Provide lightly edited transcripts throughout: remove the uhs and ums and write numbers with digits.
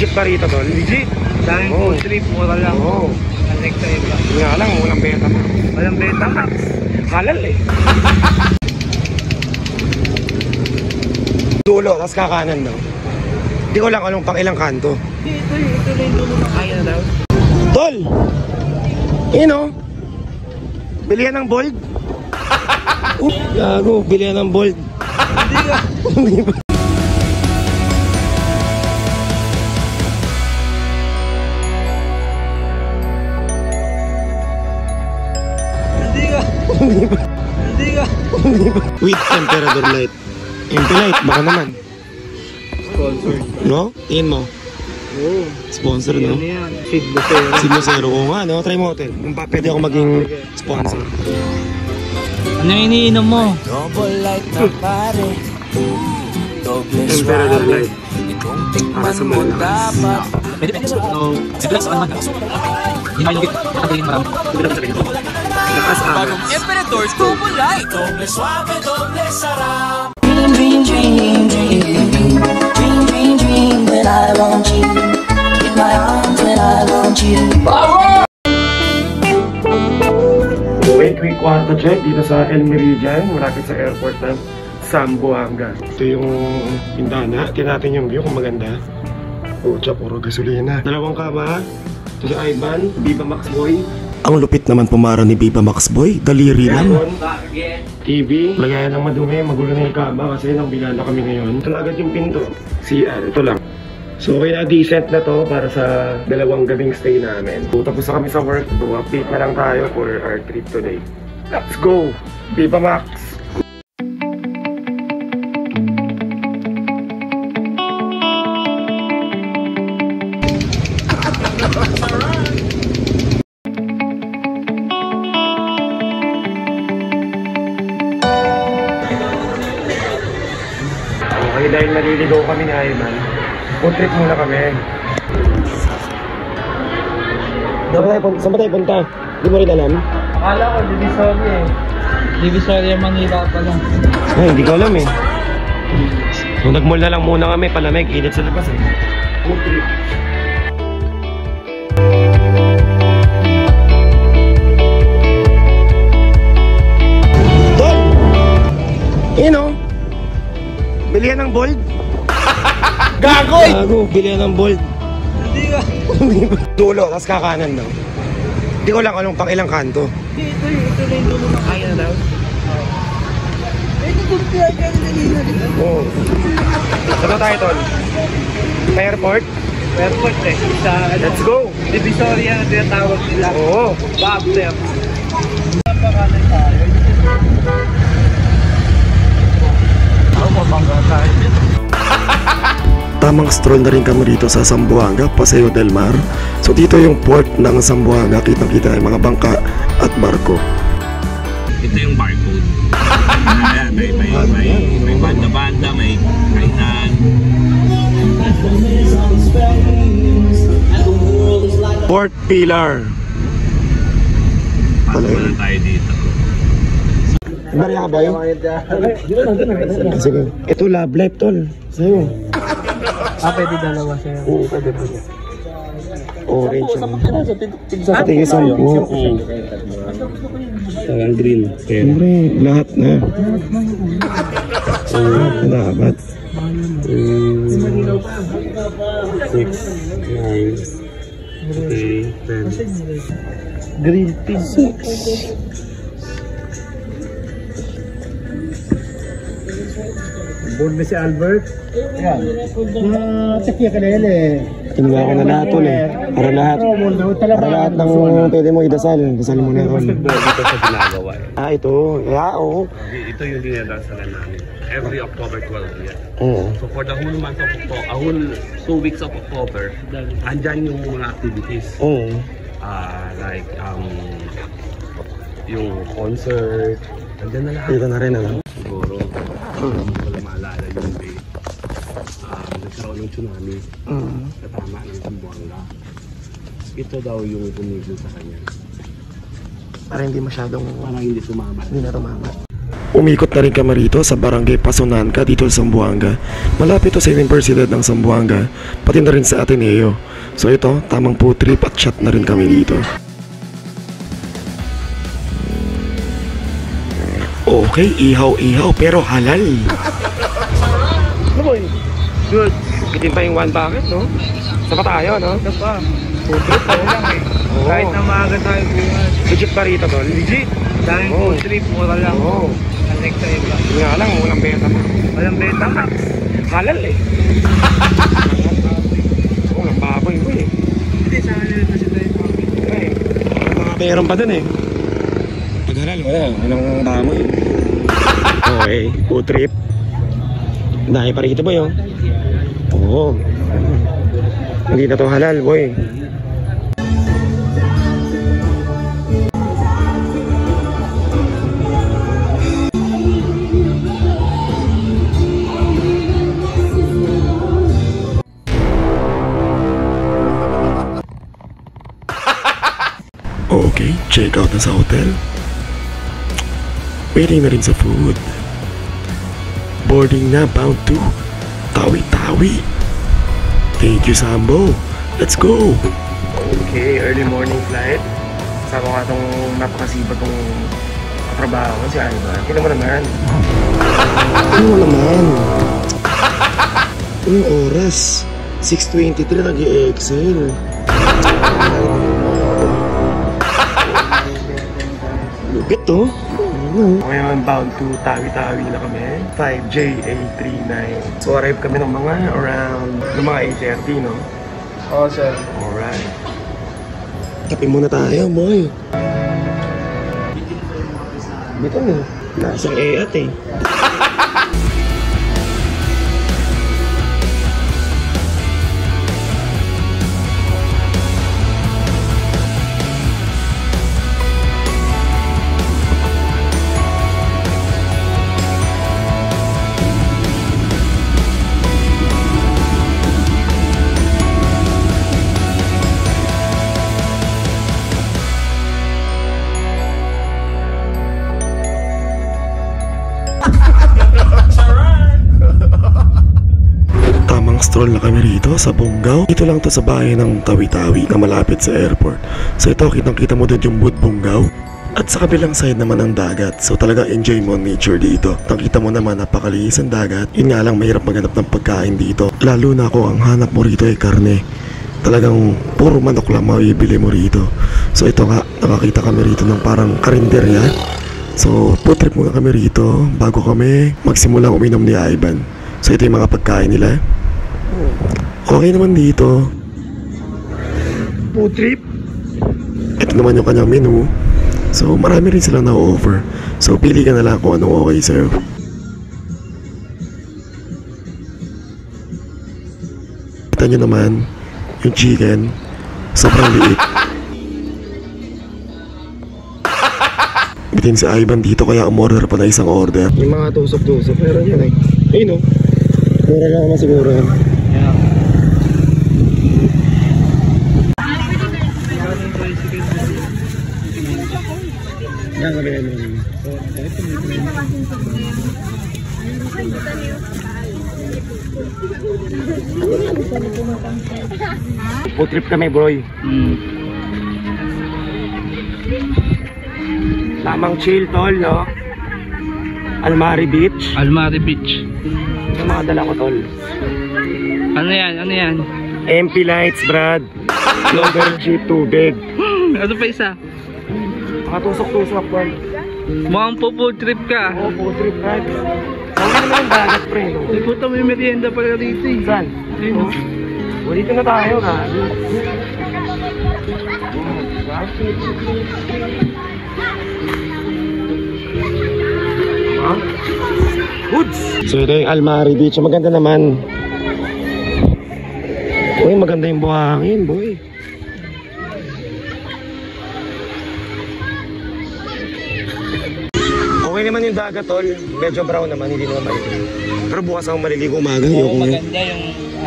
trip pa rito doon. Legit. Daming food trip, mura lang. Oo. Connect sa iba. Hindi nga lang, walang beta. Walang Betamax. Halal eh. Dulo, tapos kakanan daw. Hindi ko lang anong pang ilang kanto. Ito na yung dulo na kaya na daw. Tol! Yun o. Bilihan ng Bold. Gago, bilihan ng Bold. Hindi ka. Hindi ba? Hindi ka. Hindi ba? Hindi ka. Hindi ba? With Emperador Light. Light, baka naman. Sponsored. No? Tingin mo. Oo. Sponsor, no? Ano yan? Sid Lucero. Sid Lucero ko nga, no? Try mo hotel. Kung pa pwede ako maging sponsor. Ano yung iniinom mo? Double light na pare. Double Emperador suave. Light. Itong Para tikman sa mo malakas. dapat. Pwede sa relax on man. Hindi na yung katayin marami. Lakas aga. Emperador's Double Light. Double suave, double sarap. Dream, dream, dream, dream, dream, dream, dream when I want you. In my arms when I want you. Week kwarto check dito sa El Meridian, malapit sa airport ng Zamboanga. Ito yung pintana. Tingnan natin yung view kung maganda. Pucha, puro gasolina. Dalawang kama. Ito si Ivan, Viva Max Boy. Ang lupit naman pumara ni Viva Max Boy. Daliri lang. TV. Lagayan ng madumi. Magulo na yung kama kasi nang binala kami ngayon. Ito na agad yung pinto. CR. Ito lang. So okay na, decent na to para sa dalawang gabing stay namin. So tapos na kami sa work. So update na lang tayo for our trip today. Let's go! Viva Max! Okay, dahil naliligaw kami ni Ivan, food trip muna kami. Saan ba tayo punta? Di mo rin alam? Akala ko, Divisoria eh. Divisoria, Manila pa lang. Ay, hindi ko alam eh. So nag-mall na lang muna kami, palamig, init sa labas eh. Food trip. Tol! Yun o. Bilihan ng Bold. Gagoy! Gago, bilihan ng Bold. Hindi ka. Dulo, tapos kakanan daw. Hindi ko lang anong pang ilang kanto. Ito na yung dulo na kaya na daw. Ito doon kaya kaya nalina rin. Oo. Saan tayo, Tol? Sa airport? Airport eh. Sa ano? Let's go! Divisoria na tinatawag nila. Oo. Babler. Napakanan tayo. Ako mabangga tayo. Tamang stroll na rin kami rito sa Zamboanga, Paseo del Mar. So dito yung port ng Zamboanga, kitang-kita yung mga bangka at barko. Ito yung barcode. Ayan, may banda-banda, may kainan. Port Pilar. Pasok na tayo dito. Bariya ka ba yun? Sige. Ito love life, Tol. Sa'yo. Pwede dalawa sa'yo. Oo, pwede po. Orange siya. Sa tingin sa iyo. Tagang green. Siyempre, lahat na. Dapat. 6, 9, 10. Green tea. 6. Born na si Albert. Yan. Sakya ka na yan eh. Kinuha ko na lahat, Tol eh. Para lahat. Para lahat ng pwede mo idasal. Dasal mo na yun. Dito sa ginagawa eh. Ito. Oo. Ito yung dinadasalan namin. Every October 12 yan. Oo. So for the whole month of October, whole 2 weeks of October, andyan yung mga activities. Oo. Like yung concert, andyan na lahat. Dito na rin, ano? Siguro, hindi ko lang maalala yung day. Nagkaroon ng tsunami sa tama ng Zamboanga. Ito daw yung tumigil sa kanya. Para hindi masyadong Parang hindi tumama. hindi na tumama. Umikot na rin kami rito sa barangay Pasonanca dito sa Zamboanga. Malapit to sa Universidad ng Zamboanga, pati na rin sa Ateneo. So ito, tamang food trip at chat na rin kami dito. Okay, ihaw-ihaw pero halal. Ano boy? Good. Bitin pa yung 1 bucket, no? Sapa tayo, no? Sapa. Food trip tayo lang eh. Kahit na maaga tayo buwan. Legit pa rito, tol. Legit. Daming Oo. food trip, mura lang. Oo. Connect sa iba. Yun nga lang, walang beta pa. Walang beta ka. Halal eh. Walang baboy mo eh. Hindi, sa kanila kasi tayo. Eh, mga meron pa dun eh. Pag halal, wala. Walang baboy. Okay, food trip. Dahil pa rito boy, oh. Oo. Hindi na to halal, boy. Okay, check out na sa hotel. Waiting na rin sa food. Boarding na, bound to Tawi-Tawi. Thank you, Sambo. Let's go. Okay, early morning flight. Sama ka itong napakasiba itong katrabaho si Alba. Tignan mo naman. Tignan mo naman. Anong oras? 6:23 nag-i-excel. Lupit to. Ngayon bound to Tawi-Tawi na kami. 5JA39. So arrive kami ng mga around 8:30, no? Oo, sir. Alright. Kape muna tayo, boy. Dito mo. Nasang EAT eh. Stroll na kami rito sa Bungaw. Dito lang to sa bayan ng Tawi-Tawi na malapit sa airport. So ito, kitang-kita mo doon yung Boot Bungaw. At sa kabilang side naman ang dagat. So talaga enjoy mo nature dito. Nakita mo naman napakalinis ang dagat. Yun nga lang, mahirap maghanap ng pagkain dito. Lalo na ako, ang hanap mo rito ay karne. Talagang puro manok lang mabibili mo rito. So ito nga, nakakita kami rito ng parang karinderya. So food trip muna kami rito bago kami magsimulang uminom ni Ivan. So ito yung mga pagkain nila. Okay naman dito. Food trip. Ito naman yung kanyang menu. So marami rin silang na-offer. So pili ka na lang kung anong okay sa'yo. Kita nyo naman yung chicken. Sobrang liit. Bitin si Ivan dito kaya umorder pa na isang order. Yung mga tusok-tusok meron yan eh. Ayun o. Mura lang naman siguro yan. Yan kami naman. Food trip kami, boy. Tamang chill, tol, no? Almari Beach. Almari Beach. Ito mga dala ko, tol. Ano yan? Ano yan? MP lights, Brad. Longer jeep, tubig. Ano pa isa? Makatusok-tusok, tol. Mukhang po food trip ka. Oo, food trip, Brad. Saan ka naman yung dagat, pre? No? Ay, puta, may merienda pala dito eh. Saan? Ayun, oh. O, dito na tayo, ha? Goods! So ito yung Almari Beach. Maganda naman. Uy, maganda yung buhangin, boy. Okay naman yung dagat, tol. Medyo brown naman, hindi naman maligo. Pero bukas ako maliligo umaga. Oo, maganda yung...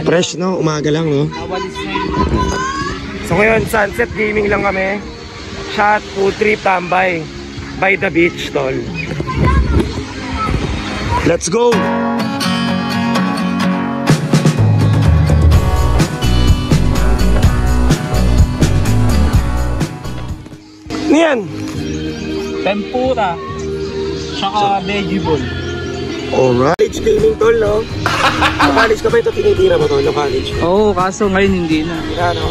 Fresh, no? Umaga lang, no? Awalis na yun. So ngayon, sunset gaming lang kami. Shot, food trip, tambay. By the beach, tol. Let's go! Ano yan? Tempura. Tsaka veggie ball. Alright. College gaming tol, no? Sa college ka ba ito tinitira mo tol? No college? Oo, kaso ngayon hindi na. Ano?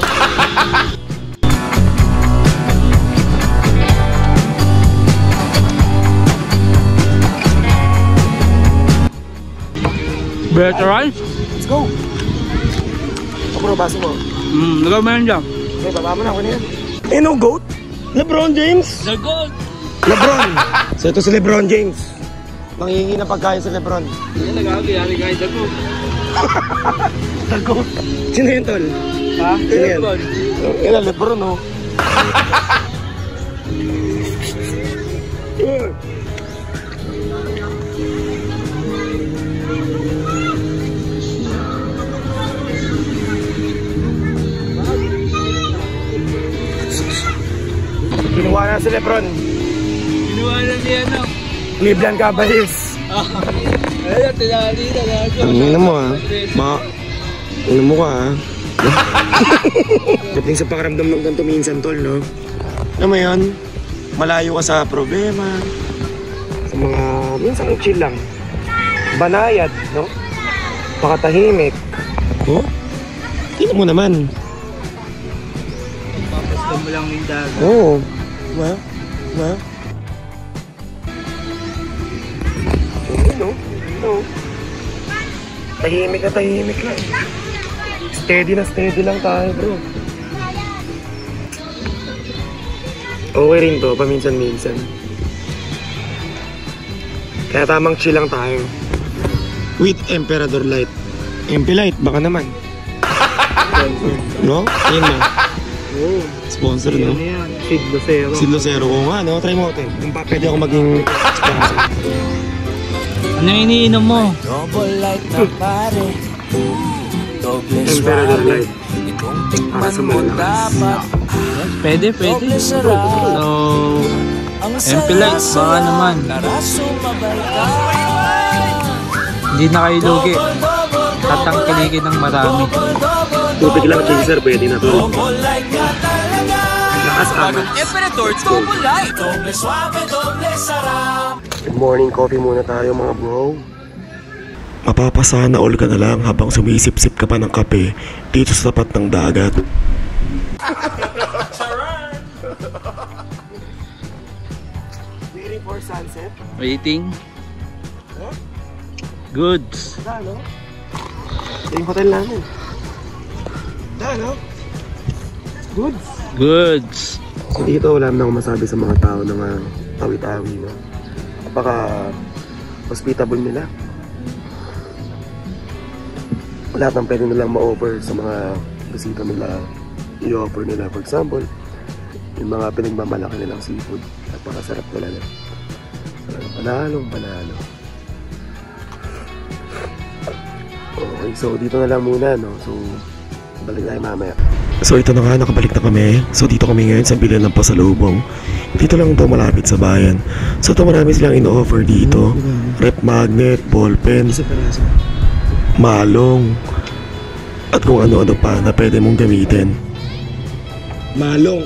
Better rice? Let's go! Kapuro, baso mo. Lagay mo yan dyan. Okay, baba mo na ako na yan. Eh, no goat? LeBron James? The gold! LeBron! So ito si LeBron James. Manghingi na pagkain sa LeBron. Yan, nag-aagi kahit the gold. The goat? Sino yun, tol? Ha? Sino yan? Yan ang LeBron, no? Kinuha na si LeBron. Kinuha na niya, no? Cleveland Cavaliers. Ayun, tinali na. Ano mo ah? Ano mo ka ah? Dating sa pakaramdam ng ganito minsan tol, no? Alam mo yun? Malayo ka sa problema. Sa mga... minsan chill lang. Banayad, no? Pakatahimik. Oh? Tingnan mo naman. Papastan mo lang yung dagat. Oo. Diba? Diba? No? No. Tahimik lang. Steady lang tayo, bro. Okay rin to, paminsan-minsan. Kaya tamang chill lang tayo. With Emperador Light. MP Light, baka naman. No? Yun na. Oo. Sponsor, no? Ano yan? Sid Lucero. Si Lucero ko nga, no? Try mo, Oten. Kung pa pwede ako maging sponsor. Ano yung iniinom mo? Double light na pare. Doble Emperador suave. Light. Itong Para tikman sa mo mga dapat. Pwede. Doble sarap. So, Ang MP Light, baka naman. Tara sumabay ka. Hindi na kayo lugi. Tatangkilikin ng marami. Tubig lang, chaser, pwede na to. Double light ka talaga. Lakas Bagong Emperador Double Light. Doble suave, doble sarap. Good morning, coffee muna tayo mga bro. Mapapasana all ka na lang habang sumisip-sip ka pa ng kape dito sa tapat ng dagat. Waiting for sunset? Waiting. Goods. No? Ito yung hotel namin. No? Goods. Goods. So dito wala na akong masabi sa mga tao na mga tawi-tawi, no? Baka hospitable nila. Lahat ng pwede nilang ma-offer sa mga bisita nila, i-offer nila. For example, yung mga pinagmamalaki nilang seafood. Napakasarap talaga. Panalo. Okay, so dito na lang muna, no? So, balik tayo mamaya. So ito na nga, nakabalik na kami. So dito kami ngayon sa bilan ng pasalubong. Dito lang ito malapit sa bayan. So ito marami silang in-offer dito. Rep magnet, ballpen, malong, at kung ano-ano pa na pwede mong gamitin. Malong.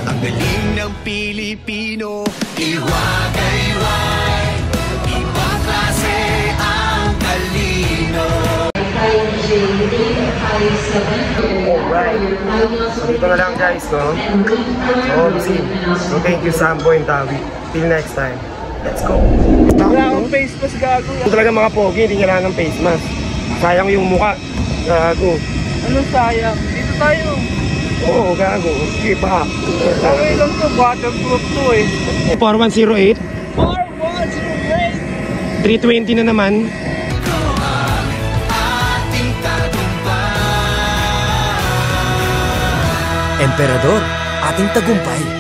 Ang galing ng Pilipino, iwagayway. Ibang klase ang talino. Alright. So dito na lang guys, no? So thank you Sambo and Tawi. Till next time. Let's go. Wala akong face mask, gago. Ito talaga mga pogi, hindi kailangan ng face mask. Sayang yung muka. Gago. Ano sayang? Dito tayo. Oo, gago. Sige pa. Okay lang to, waterproof to eh. 4108. 4108. 320 na naman. Emperador, ating tagumpay.